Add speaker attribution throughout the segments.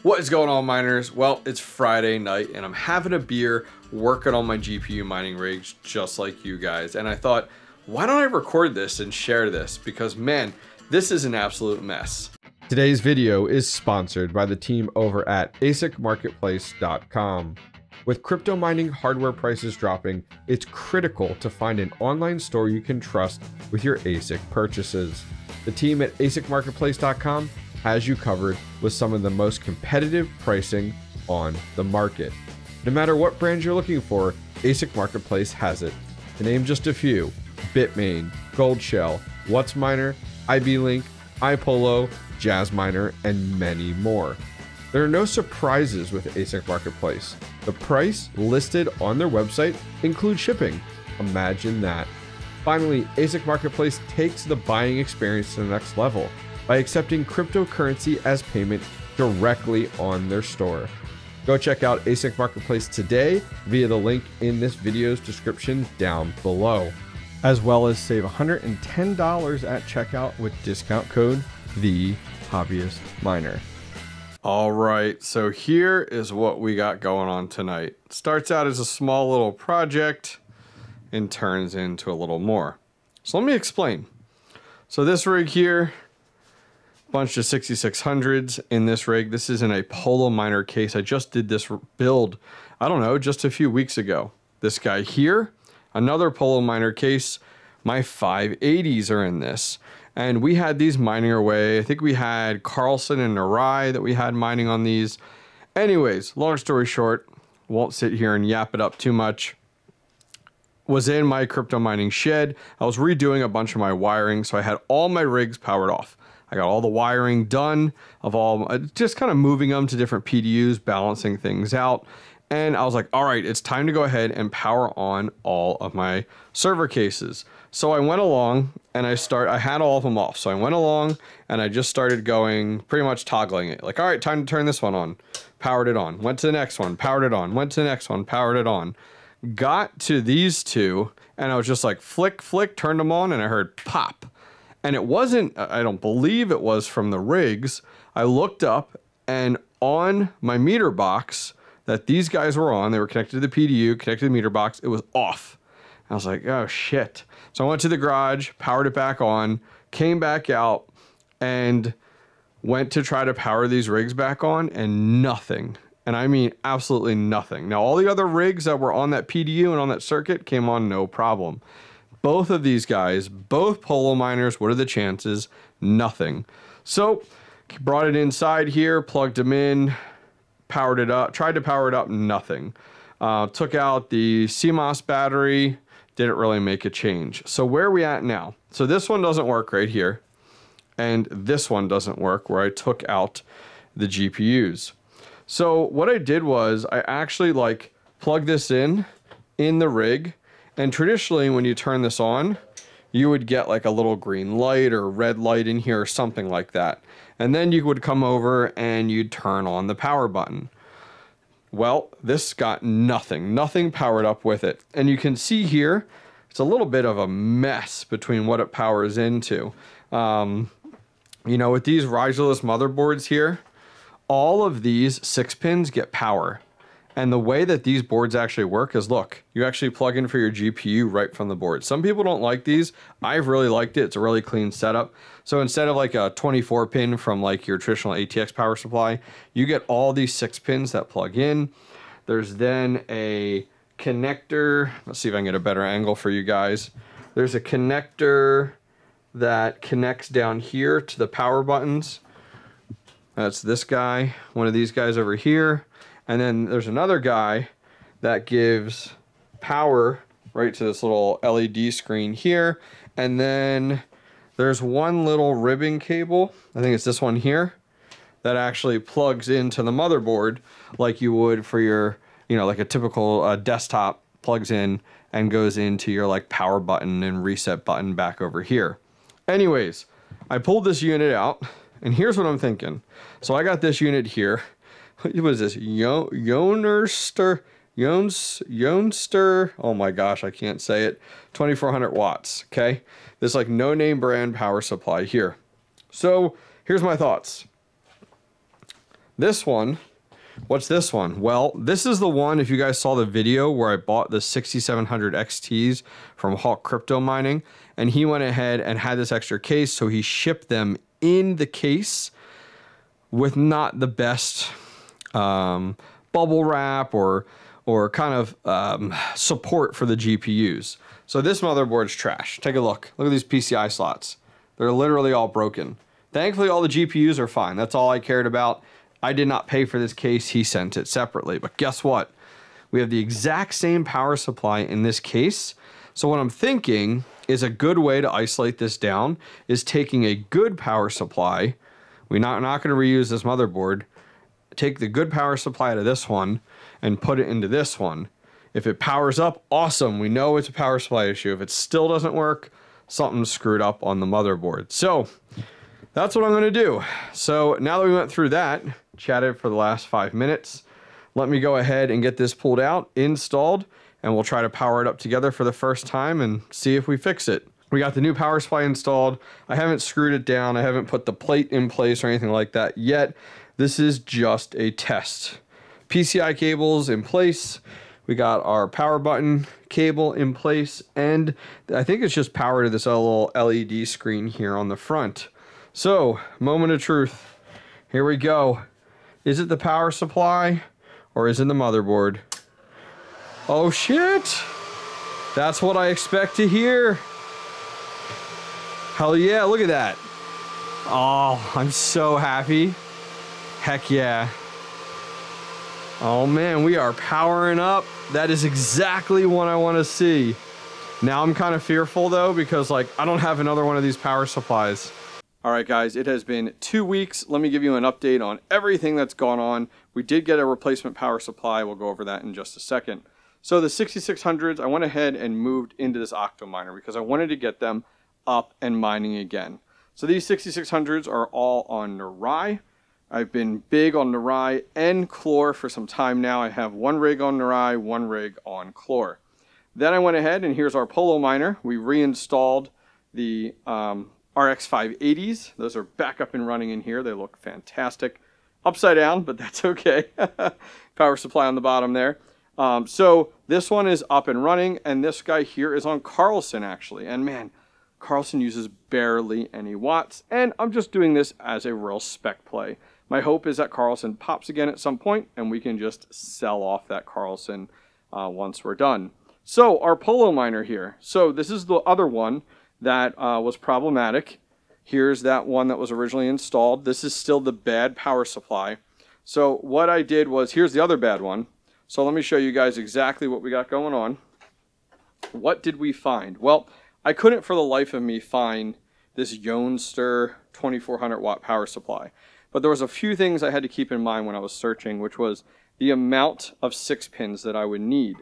Speaker 1: What is going on, miners? Well, it's Friday night and I'm having a beer working on my GPU mining rigs just like you guys. And I thought, why don't I record this and share this? Because man, this is an absolute mess. Today's video is sponsored by the team over at ASICmarketplace.com. With crypto mining hardware prices dropping, it's critical to find an online store you can trust with your ASIC purchases. The team at ASICmarketplace.com has you covered with some of the most competitive pricing on the market. No matter what brand you're looking for, ASIC Marketplace has it. To name just a few: Bitmain, Goldshell, WhatsMiner, IB-Link, iPolo, JazzMiner, and many more. There are no surprises with ASIC Marketplace. The price listed on their website includes shipping. Imagine that. Finally, ASIC Marketplace takes the buying experience to the next level by accepting cryptocurrency as payment directly on their store. Go check out ASIC Marketplace today via the link in this video's description down below, as well as save $110 at checkout with discount code THEHOBBYISTMINER. All right, so here is what we got going on tonight. It starts out as a small little project and turns into a little more. So let me explain. So this rig here, bunch of 6600s in this rig. This is in a Polo Miner case. I just did this build, I don't know, just a few weeks ago. This guy here, another Polo Miner case. My 580s are in this. And we had these mining away. I think we had Carlson and Narai that we had mining on these. Anyways, long story short, won't sit here and yap it up too much. Was in my crypto mining shed. I was redoing a bunch of my wiring, so I had all my rigs powered off. I got all the wiring done of all, just kind of moving them to different PDUs, balancing things out. And I was like, all right, it's time to go ahead and power on all of my server cases. So I went along and I had all of them off. So I went along and I just started going, pretty much toggling it. Like, all right, time to turn this one on. Powered it on. Went to the next one, powered it on. Went to the next one, powered it on. Got to these two and I was just like, flick, flick, turned them on and I heard pop. And it wasn't, I don't believe it was from the rigs. I looked up and on my meter box that these guys were on, they were connected to the PDU, connected to the meter box, it was off. I was like, oh shit. So I went to the garage, powered it back on, came back out and went to try to power these rigs back on and nothing. And I mean absolutely nothing. Now all the other rigs that were on that PDU and on that circuit came on no problem. Both of these guys, both Polo miners, what are the chances? Nothing. So brought it inside here, plugged them in, powered it up, tried to power it up, nothing. Took out the CMOS battery, didn't really make a change. So where are we at now? So this one doesn't work right here. And this one doesn't work where I took out the GPUs. So what I did was I actually like plugged this in the rig. And traditionally, when you turn this on, you would get like a little green light or red light in here or something like that. And then you would come over and you'd turn on the power button. Well, this got nothing powered up with it. And you can see here, it's a little bit of a mess between what it powers into. You know, with these riserless motherboards here, all of these 6 pins get power. And the way that these boards actually work is, look, you actually plug in for your GPU right from the board. Some people don't like these. I've really liked it. It's a really clean setup. So instead of like a 24 pin from like your traditional ATX power supply, you get all these 6 pins that plug in. There's then a connector. Let's see if I can get a better angle for you guys. There's a connector that connects down here to the power buttons. That's this guy, one of these guys over here. And then there's another guy that gives power right to this little LED screen here. And then there's one little ribbon cable, I think it's this one here, that actually plugs into the motherboard like you would for your, you know, like a typical desktop, plugs in and goes into your like power button and reset button back over here. Anyways, I pulled this unit out and here's what I'm thinking. So I got this unit here. What is this? 𝐴𝐻𝐻𝐿𝐴𝐻𝐻𝐿, oh my gosh, I can't say it. 2400 watts, okay? This like no name brand power supply here. So here's my thoughts. This one, what's this one? Well, this is the one, if you guys saw the video where I bought the 6700 XTs from Hawk Crypto Mining, and he went ahead and had this extra case, so he shipped them in the case with not the best bubble wrap or kind of support for the GPUs. So this motherboard's trash. Take a look. Look at these PCI slots. They're literally all broken. Thankfully, all the GPUs are fine. That's all I cared about. I did not pay for this case. He sent it separately. But guess what? We have the exact same power supply in this case. So what I'm thinking is a good way to isolate this down is taking a good power supply. We're not going to reuse this motherboard. Take the good power supply out of this one and put it into this one. If it powers up, awesome. We know it's a power supply issue. If it still doesn't work, something's screwed up on the motherboard. So that's what I'm going to do. So now that we went through that, chatted for the last 5 minutes, let me go ahead and get this pulled out, installed, and we'll try to power it up together for the first time and see if we fix it. We got the new power supply installed. I haven't screwed it down. I haven't put the plate in place or anything like that yet. This is just a test. PCI cables in place. We got our power button cable in place, and I think it's just power to this little LED screen here on the front. So, moment of truth. Here we go. Is it the power supply or is it the motherboard? Oh shit! That's what I expect to hear. Hell yeah, look at that. Oh, I'm so happy. Heck yeah. Oh man, we are powering up. That is exactly what I want to see. Now I'm kind of fearful though, because like I don't have another one of these power supplies. All right guys, it has been 2 weeks. Let me give you an update on everything that's gone on. We did get a replacement power supply. We'll go over that in just a second. So the 6600s, I went ahead and moved into this OctoMiner because I wanted to get them up and mining again. So these 6600s are all on Mirai. I've been big on Mirai and Chlor for some time now. I have one rig on Mirai, one rig on Chlor. Then I went ahead and here's our Polo miner. We reinstalled the RX 580s. Those are back up and running in here. They look fantastic. Upside down, but that's okay. Power supply on the bottom there. So this one is up and running, and this guy here is on Carlson actually. And man, Carlson uses barely any watts, and I'm just doing this as a real spec play. My hope is that Carlson pops again at some point, and we can just sell off that Carlson once we're done. So our Polo miner here. So this is the other one that was problematic. Here's that one that was originally installed. This is still the bad power supply. So what I did was, here's the other bad one. So let me show you guys exactly what we got going on. What did we find? Well, I couldn't for the life of me find this 𝐻𝐻𝐻𝐿 2400 watt power supply. But there was a few things I had to keep in mind when I was searching, which was the amount of 6 pins that I would need.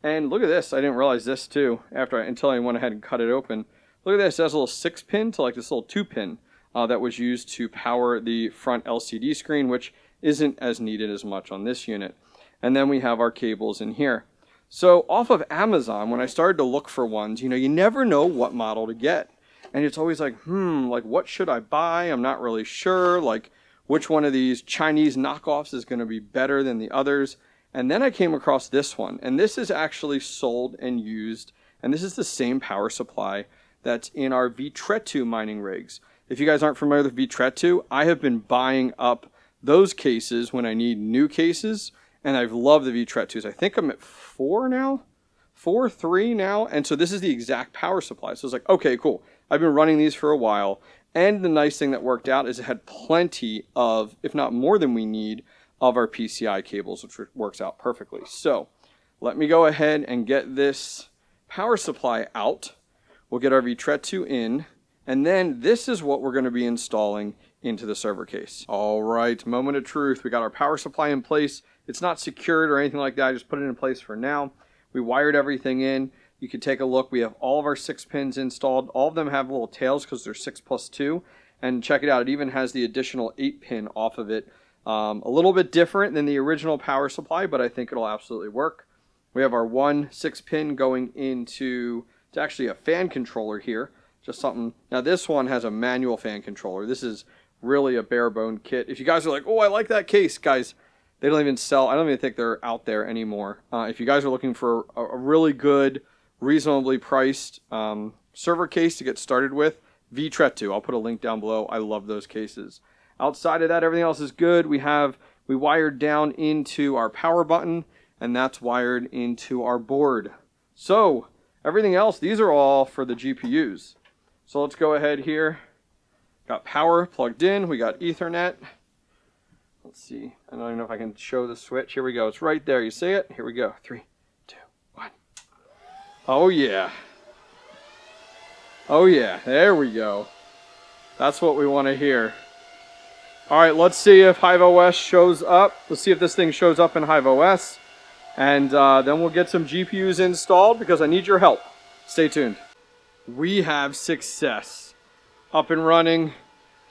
Speaker 1: And look at this. I didn't realize this too until I went ahead and cut it open. Look at this. It has a little 6 pin to like this little 2 pin that was used to power the front LCD screen, which isn't as needed as much on this unit. And then we have our cables in here. So off of Amazon, when I started to look for ones, you know, you never know what model to get. And it's always like, like what should I buy? I'm not really sure. Like which one of these Chinese knockoffs is going to be better than the others. And then I came across this one. And this is actually sold and used. And this is the same power supply that's in our 𝐕tretu mining rigs. If you guys aren't familiar with 𝐕tretu, I have been buying up those cases when I need new cases. And I've loved the 𝐕tretus. I think I'm at 4 now? 4.3 now? And so this is the exact power supply. So it's like, okay, cool. I've been running these for a while. And the nice thing that worked out is it had plenty of, if not more than we need, of our PCI cables, which works out perfectly. So let me go ahead and get this power supply out. We'll get our 𝐕tretu in. And then this is what we're going to be installing into the server case. All right, moment of truth. We got our power supply in place. It's not secured or anything like that. I just put it in place for now. We wired everything in. You can take a look. We have all of our 6 pins installed. All of them have little tails because they're 6+2. And check it out. It even has the additional 8 pin off of it. A little bit different than the original power supply, but I think it'll absolutely work. We have our 1 6 pin going into, it's actually a fan controller here. Just something. Now this one has a manual fan controller. This is really a bare bone kit. If you guys are like, oh, I like that case, guys, they don't even sell. I don't even think they're out there anymore. If you guys are looking for a really good, reasonably priced server case to get started with, 𝐕𝐴𝐻. I'll put a link down below. I love those cases. Outside of that, everything else is good. We wired down into our power button, and that's wired into our board. So everything else, these are all for the GPUs. So let's go ahead here. Got power plugged in. We got Ethernet. Let's see. I don't even know if I can show the switch. Here we go. It's right there. You see it? Here we go. 3, 2, 1. Oh yeah. Oh yeah. There we go. That's what we want to hear. All right, let's see if HiveOS shows up. Let's see if this thing shows up in HiveOS. And then we'll get some GPUs installed because I need your help. Stay tuned. We have success. Up and running.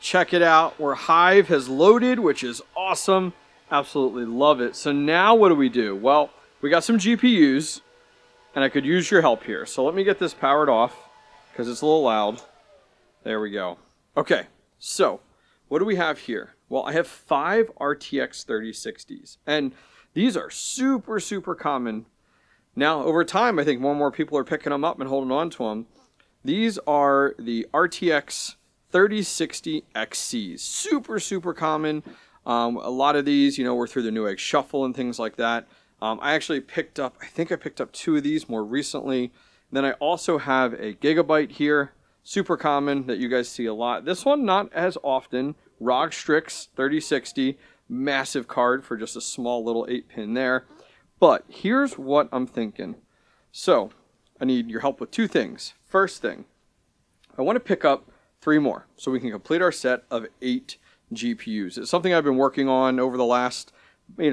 Speaker 1: Check it out, where Hive has loaded, which is awesome. Absolutely love it. So now what do? Well, we got some GPUs, and I could use your help here. So let me get this powered off, because it's a little loud. There we go. Okay, so what do we have here? Well, I have 5 RTX 3060s, and these are super, super common. Now, over time, I think more and more people are picking them up and holding on to them. These are the RTX 3060 XCs. Super, super common. A lot of these, you know, were through the Newegg Shuffle and things like that. I actually picked up, I think I picked up 2 of these more recently. Then I also have a Gigabyte here. Super common that you guys see a lot. This one, not as often. ROG Strix 3060. Massive card for just a small little 8-pin there. But here's what I'm thinking. So, I need your help with 2 things. First thing, I want to pick up 3 more, so we can complete our set of 8 GPUs. It's something I've been working on over the last,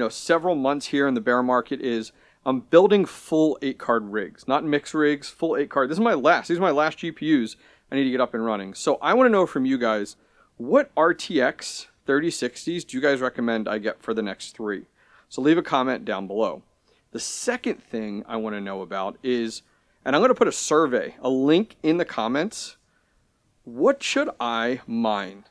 Speaker 1: several months here in the bear market. Is I'm building full 8-card rigs, not mixed rigs, full 8-card. These are my last GPUs I need to get up and running. So I want to know from you guys, what RTX 3060s do you guys recommend I get for the next 3? So leave a comment down below. The second thing I want to know about is, and I'm going to put a survey, a link in the comments. What should I mine?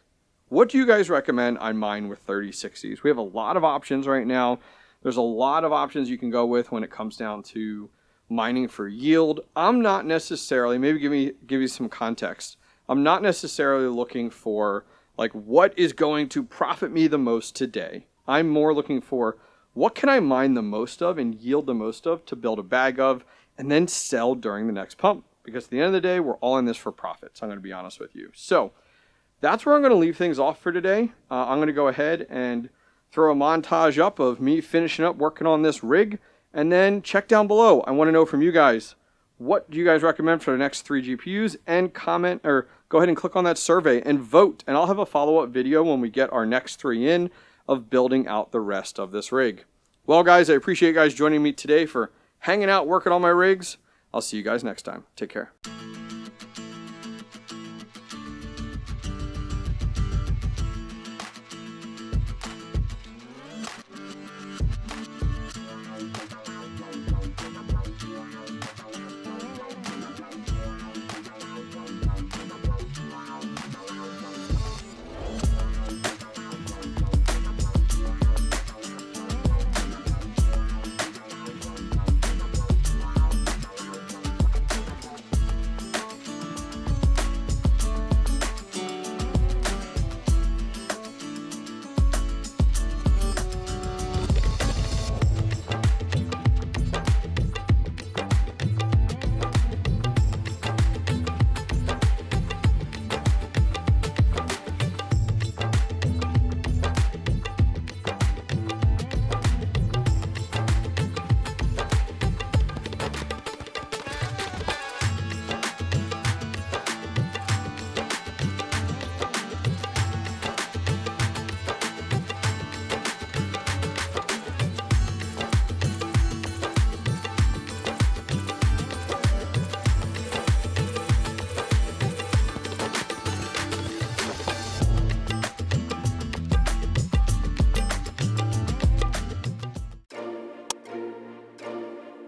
Speaker 1: What do you guys recommend I mine with 3060s? We have a lot of options right now. There's a lot of options you can go with when it comes down to mining for yield. I'm not necessarily, maybe give you some context. I'm not necessarily looking for like what is going to profit me the most today. I'm more looking for what can I mine the most of and yield the most of to build a bag of and then sell during the next pump. Because at the end of the day, we're all in this for profits. I'm going to be honest with you. So that's where I'm going to leave things off for today. I'm going to go ahead and throw a montage up of me finishing up working on this rig. And then check down below. I want to know from you guys, what do you guys recommend for the next 3 GPUs? And comment, or go ahead and click on that survey and vote. And I'll have a follow-up video when we get our next 3 in of building out the rest of this rig. Well, guys, I appreciate you guys joining me today for hanging out, working on my rigs. I'll see you guys next time. Take care.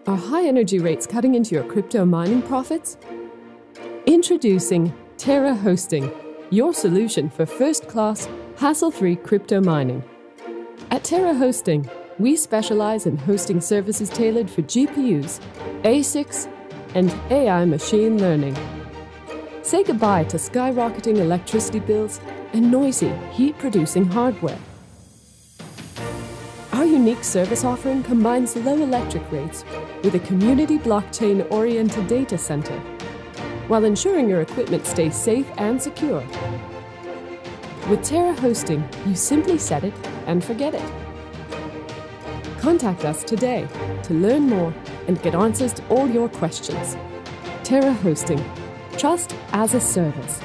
Speaker 2: Are high energy rates cutting into your crypto mining profits? Introducing Terra Hosting, your solution for first-class, Hassle-free crypto mining. At Terra Hosting, we specialize in hosting services tailored for GPUs, ASICs, and AI machine learning. Say goodbye to skyrocketing electricity bills and noisy, heat-producing hardware. Our unique service offering combines low electric rates with a community blockchain-oriented data center, while ensuring your equipment stays safe and secure. With Terra Hosting, you simply set it and forget it. Contact us today to learn more and get answers to all your questions. Terra Hosting. Trust as a service.